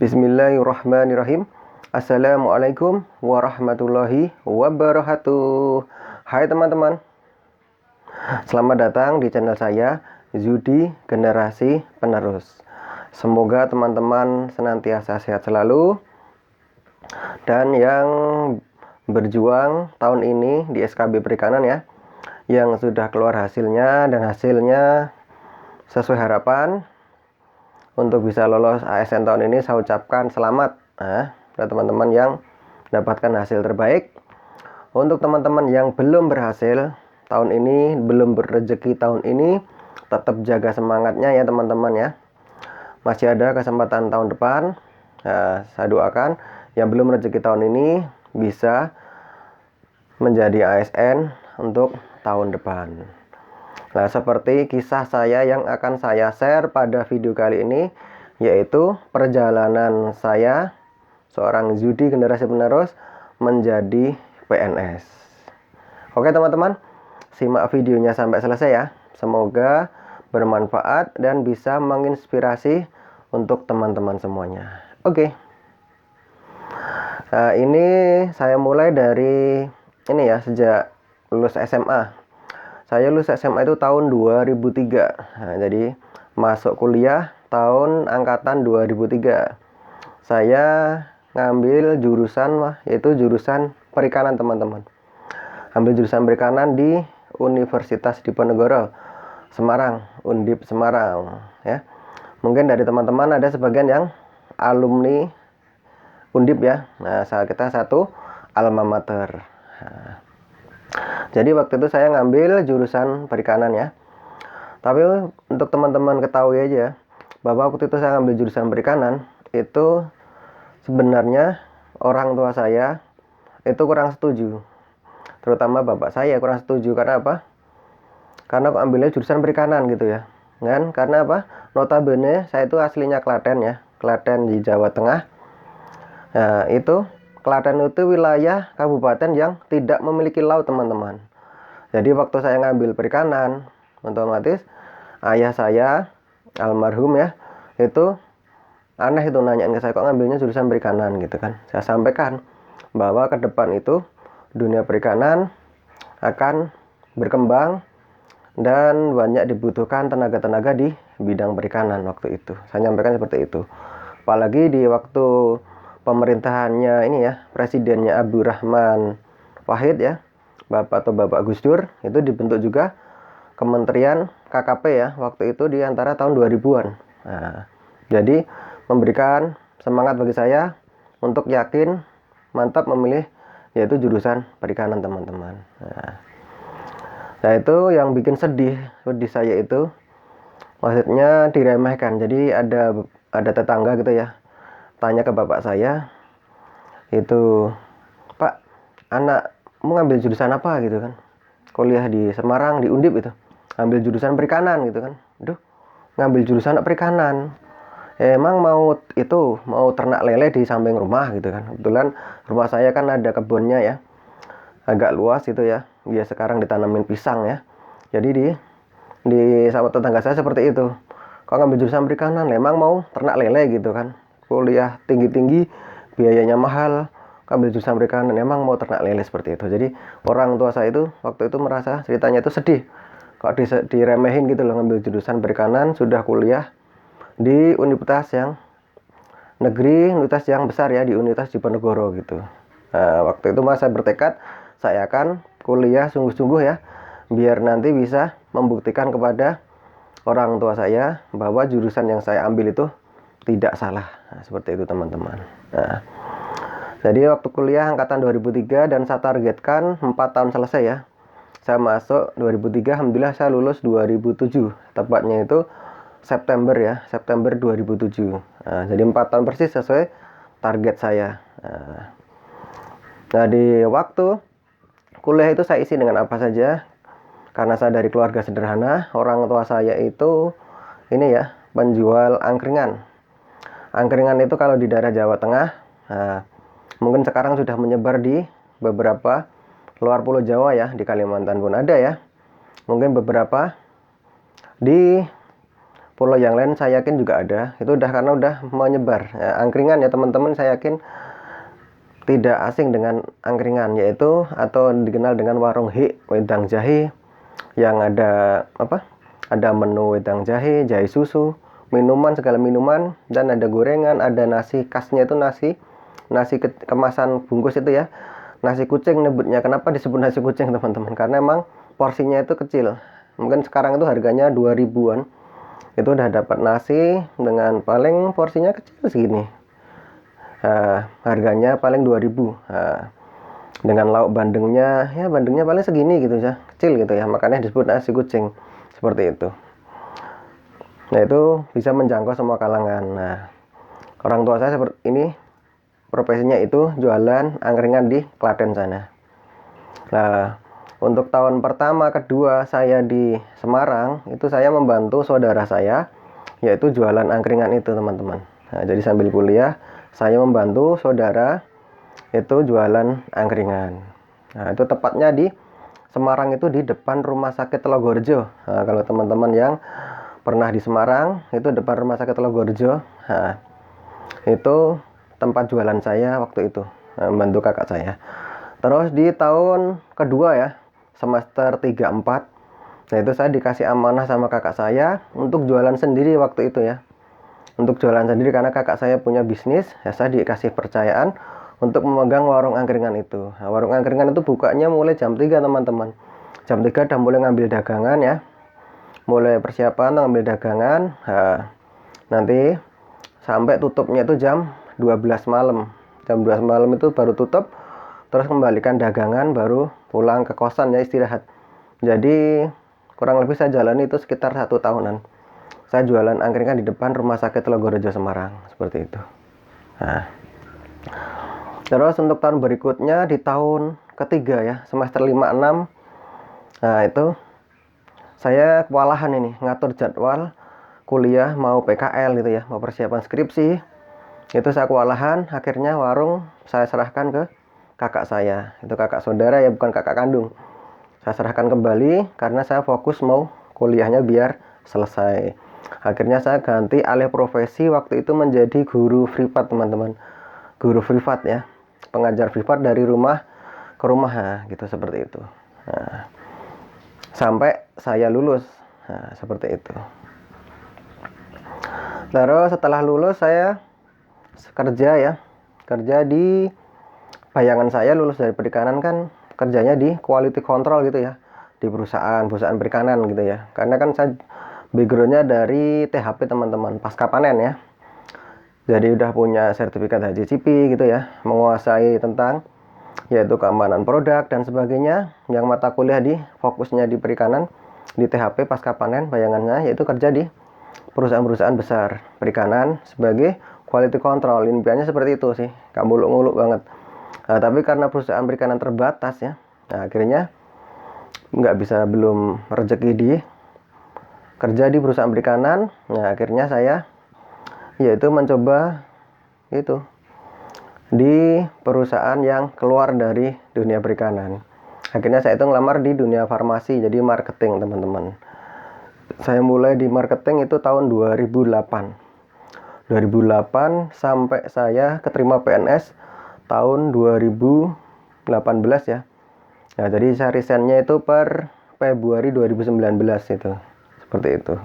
Bismillahirrahmanirrahim. Assalamualaikum warahmatullahi wabarakatuh. Hai teman-teman, selamat datang di channel saya, Zudi Generasi Penerus. Semoga teman-teman senantiasa sehat selalu, dan yang berjuang tahun ini di SKB Perikanan ya, yang sudah keluar hasilnya dan hasilnya sesuai harapan untuk bisa lolos ASN tahun ini, saya ucapkan selamat pada teman-teman yang mendapatkan hasil terbaik. Untuk teman-teman yang belum berhasil tahun ini, belum berrezeki tahun ini, tetap jaga semangatnya ya teman-teman ya. Masih ada kesempatan tahun depan. Saya doakan yang belum rezeki tahun ini bisa menjadi ASN untuk tahun depan. Nah, seperti kisah saya yang akan saya share pada video kali ini, yaitu perjalanan saya seorang Zudi Generasi Penerus menjadi PNS. Oke teman-teman, simak videonya sampai selesai ya. Semoga bermanfaat dan bisa menginspirasi untuk teman-teman semuanya. Oke. Nah, ini saya mulai dari ini ya, sejak lulus SMA. Saya lulus SMA itu tahun 2003. Nah, jadi masuk kuliah tahun angkatan 2003. Saya ngambil jurusan yaitu jurusan perikanan teman-teman. Ambil jurusan perikanan di Universitas Diponegoro, Semarang, Undip Semarang ya. Mungkin dari teman-teman ada sebagian yang alumni Undip ya. Nah, kita satu alma mater. Nah, jadi waktu itu saya ngambil jurusan perikanan ya. Tapi untuk teman-teman ketahui aja bahwa waktu itu saya ngambil jurusan perikanan itu sebenarnya orang tua saya itu kurang setuju. Terutama bapak saya kurang setuju. Karena apa? Karena kok ambilnya jurusan perikanan gitu ya. Kan? Karena apa? Notabene saya itu aslinya Klaten ya. Klaten di Jawa Tengah. Nah, itu Klaten itu wilayah kabupaten yang tidak memiliki laut teman-teman. Jadi waktu saya ngambil perikanan, otomatis ayah saya almarhum ya, itu aneh itu nanyain ke saya, kok ngambilnya jurusan perikanan gitu kan. Saya sampaikan bahwa ke depan itu dunia perikanan akan berkembang dan banyak dibutuhkan tenaga-tenaga di bidang perikanan waktu itu. Saya nyampaikan seperti itu. Apalagi di waktu pemerintahannya ini ya, presidennya Abdurrahman Wahid ya, Bapak Gus Dur, itu dibentuk juga Kementerian KKP ya, waktu itu di antara tahun 2000-an. Nah, jadi memberikan semangat bagi saya untuk yakin mantap memilih yaitu jurusan perikanan teman-teman. Nah, itu yang bikin sedih saya itu, maksudnya diremehkan. Jadi ada tetangga gitu ya, tanya ke bapak saya itu, Pak, anak mau ngambil jurusan apa gitu kan, kuliah di Semarang di Undip itu, ngambil jurusan perikanan gitu kan. Aduh, ngambil jurusan perikanan, emang mau ternak lele di samping rumah gitu kan. Kebetulan rumah saya kan ada kebunnya ya, agak luas itu ya. Ya sekarang ditanamin pisang ya. Jadi di sama tetangga saya seperti itu, kok ngambil jurusan perikanan, emang mau ternak lele gitu kan, kuliah tinggi-tinggi biayanya mahal, ambil jurusan perikanan emang mau ternak lele seperti itu. Jadi orang tua saya itu waktu itu merasa ceritanya itu sedih, kok diremehin gitu loh, ngambil jurusan perikanan sudah kuliah di universitas yang negeri, universitas yang besar ya, di Universitas Diponegoro gitu. Nah, waktu itu saya bertekad saya akan kuliah sungguh-sungguh ya, biar nanti bisa membuktikan kepada orang tua saya bahwa jurusan yang saya ambil itu tidak salah. Nah, seperti itu teman-teman. Nah, jadi waktu kuliah angkatan 2003 dan saya targetkan 4 tahun selesai ya. Saya masuk 2003, alhamdulillah saya lulus 2007. Tepatnya itu September ya, September 2007. Nah, jadi 4 tahun persis sesuai target saya. Nah, di waktu kuliah itu saya isi dengan apa saja. Karena saya dari keluarga sederhana, orang tua saya itu ini ya, penjual angkringan. Angkringan itu kalau di daerah Jawa Tengah, mungkin sekarang sudah menyebar di beberapa luar pulau Jawa ya, di Kalimantan pun ada ya. Mungkin beberapa di pulau yang lain saya yakin juga ada. Itu udah karena udah menyebar. Ya, angkringan ya teman-teman, saya yakin tidak asing dengan angkringan, yaitu atau dikenal dengan warung wedang jahe, yang ada apa? Ada menu wedang jahe, jahe susu, minuman, segala minuman, dan ada gorengan, ada nasi khasnya itu nasi kemasan bungkus itu ya. Nasi kucing nyebutnya. Kenapa disebut nasi kucing teman-teman? Karena emang porsinya itu kecil. Mungkin sekarang itu harganya 2000-an. Itu udah dapat nasi dengan paling porsinya kecil segini. Harganya paling 2000. Dengan lauk bandengnya, ya bandengnya paling segini gitu ya, kecil gitu ya, makanya disebut nasi kucing seperti itu. Nah, itu bisa menjangkau semua kalangan. Nah, orang tua saya seperti ini, profesinya itu jualan angkringan di Klaten sana. Nah, untuk tahun pertama kedua saya di Semarang, itu saya membantu saudara saya, yaitu jualan angkringan itu teman-teman. Nah, jadi sambil kuliah saya membantu saudara itu jualan angkringan. Nah, itu tepatnya di Semarang, itu di depan Rumah Sakit Telogorjo. Nah, kalau teman-teman yang pernah di Semarang, itu depan Rumah Sakit Telogorjo. Nah, itu tempat jualan saya waktu itu, membantu kakak saya. Terus di tahun kedua ya, semester 3-4, nah itu saya dikasih amanah sama kakak saya untuk jualan sendiri waktu itu ya. Untuk jualan sendiri karena kakak saya punya bisnis, ya saya dikasih percayaan untuk memegang warung angkringan itu. Nah, warung angkringan itu bukanya mulai jam 3 teman-teman. Jam 3 udah mulai ngambil dagangan ya. Mulai persiapan ngambil dagangan. Nah, nanti sampai tutupnya itu jam 12 malam. Jam 12 malam itu baru tutup. Terus kembalikan dagangan, baru pulang ke kosan ya, istirahat. Jadi kurang lebih saya jalani itu sekitar 1 tahunan. Saya jualan angkringan di depan Rumah Sakit Telogorjo Semarang, seperti itu. Nah, terus untuk tahun berikutnya di tahun ketiga ya, semester 5-6, nah itu saya kewalahan ini ngatur jadwal kuliah, mau PKL gitu ya, mau persiapan skripsi. Itu saya kewalahan, akhirnya warung saya serahkan ke kakak saya. Itu kakak saudara ya, bukan kakak kandung. Saya serahkan kembali karena saya fokus mau kuliahnya biar selesai. Akhirnya saya ganti alih profesi waktu itu menjadi guru privat teman-teman. Guru privat ya, pengajar privat dari rumah ke rumah, nah, gitu seperti itu. Nah, sampai saya lulus, nah, seperti itu. Terus setelah lulus saya kerja ya, kerja di bayangan saya lulus dari perikanan kan kerjanya di quality control gitu ya, di perusahaan perikanan gitu ya. Karena kan saya backgroundnya dari THP teman-teman, pasca panen ya. Jadi udah punya sertifikat HACCP gitu ya, menguasai tentang yaitu keamanan produk dan sebagainya. Yang mata kuliah di fokusnya di perikanan, di THP pasca panen, bayangannya yaitu kerja di perusahaan-perusahaan besar perikanan sebagai quality control. Impiannya seperti itu sih, gak muluk-muluk banget. Nah, tapi karena perusahaan perikanan terbatas ya, nah, akhirnya nggak bisa, belum rezeki di kerja di perusahaan perikanan. Nah, akhirnya saya yaitu mencoba itu di perusahaan yang keluar dari dunia perikanan. Akhirnya saya itu ngelamar di dunia farmasi, jadi marketing teman-teman. Saya mulai di marketing itu tahun 2008 sampai saya keterima PNS tahun 2018 ya. Nah, jadi saya resignnya itu per Februari 2019 itu. Seperti itu.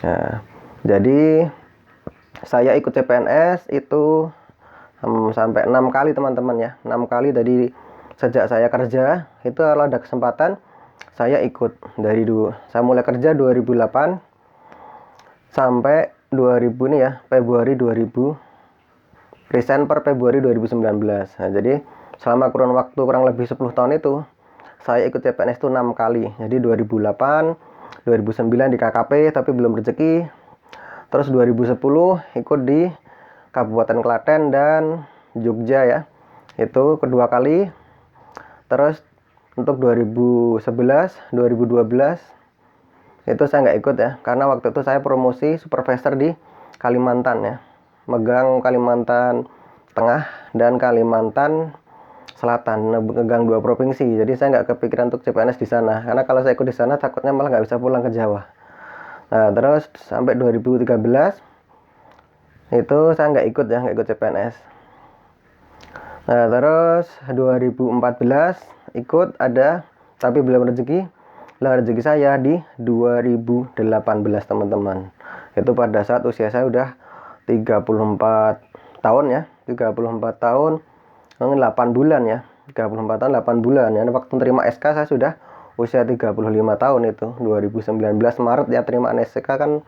Nah, jadi saya ikut CPNS itu sampai 6 kali teman-teman ya. 6 kali dari sejak saya kerja itu kalau ada kesempatan saya ikut dari dulu. Saya mulai kerja 2008 sampai 2000 nih ya, Februari 2000, resign per Februari 2019. Nah, jadi selama kurun waktu kurang lebih 10 tahun itu saya ikut CPNS itu 6 kali. Jadi 2008, 2009 di KKP tapi belum rezeki. Terus 2010 ikut di Kabupaten Klaten dan Jogja ya. Itu kedua kali. Terus untuk 2011, 2012 itu saya nggak ikut ya, karena waktu itu saya promosi supervisor di Kalimantan ya, megang Kalimantan Tengah dan Kalimantan Selatan, megang 2 provinsi. Jadi saya nggak kepikiran untuk CPNS di sana, karena kalau saya ikut di sana takutnya malah nggak bisa pulang ke Jawa. Nah, terus sampai 2013 itu saya nggak ikut CPNS. Nah, terus 2014 ikut ada, tapi belum rezeki. Lah rezeki saya di 2018 teman-teman. Itu pada saat usia saya udah 34 tahun ya, 34 tahun 8 bulan ya. 34 tahun 8 bulan ya. Waktu terima SK saya sudah usia 35 tahun itu. 2019 Maret ya, terima SK kan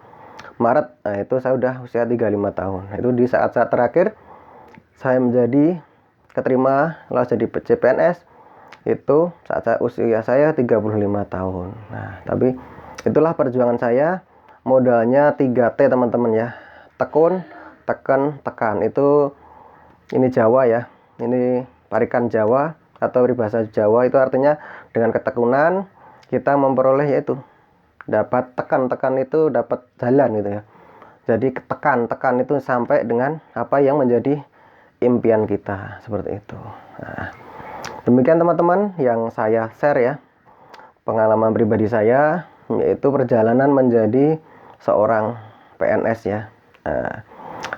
Maret. Nah, itu saya udah usia 35 tahun. Itu di saat-saat terakhir saya menjadi keterima lolos jadi CPNS itu saat usia saya 35 tahun. Nah, tapi itulah perjuangan saya. Modalnya 3T teman-teman ya. Tekun, tekan, tekan. Itu ini Jawa ya. Ini tarikan Jawa atau peribahasa Jawa, itu artinya dengan ketekunan kita memperoleh, yaitu dapat tekan itu dapat jalan gitu ya. Jadi tekan itu sampai dengan apa yang menjadi impian kita, seperti itu. Nah, demikian teman-teman yang saya share ya, pengalaman pribadi saya, yaitu perjalanan menjadi seorang PNS ya. Nah,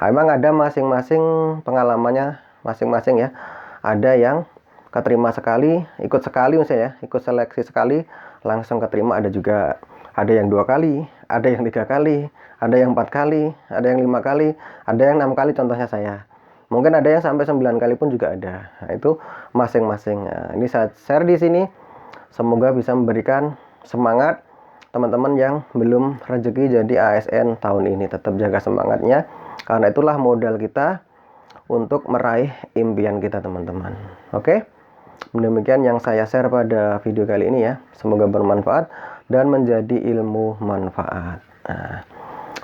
memang ada masing-masing pengalamannya masing-masing ya. Ada yang keterima sekali, ikut sekali misalnya, ikut seleksi sekali langsung keterima. Ada juga ada yang 2 kali, ada yang 3 kali, ada yang 4 kali, ada yang 5 kali, ada yang 6 kali, contohnya saya. Mungkin ada yang sampai 9 kali pun juga ada. Nah, itu masing-masing. Nah, ini saya share di sini. Semoga bisa memberikan semangat teman-teman yang belum rezeki jadi ASN tahun ini. Tetap jaga semangatnya, karena itulah modal kita untuk meraih impian kita teman-teman. Oke, demikian yang saya share pada video kali ini ya. Semoga bermanfaat dan menjadi ilmu manfaat. Nah,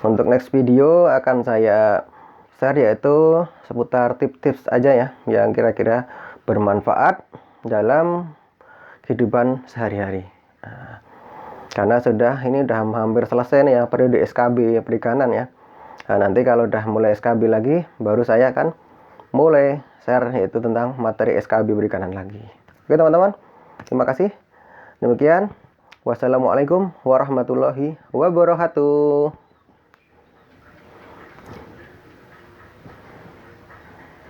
untuk next video akan saya share yaitu seputar tips-tips aja ya, yang kira-kira bermanfaat dalam kehidupan sehari-hari. Nah, karena ini udah hampir selesai nih ya periode SKB perikanan ya. Nah, nanti kalau udah mulai SKB lagi, baru saya akan mulai share yaitu tentang materi SKB perikanan lagi. Oke teman-teman, terima kasih. Demikian, wassalamualaikum warahmatullahi wabarakatuh.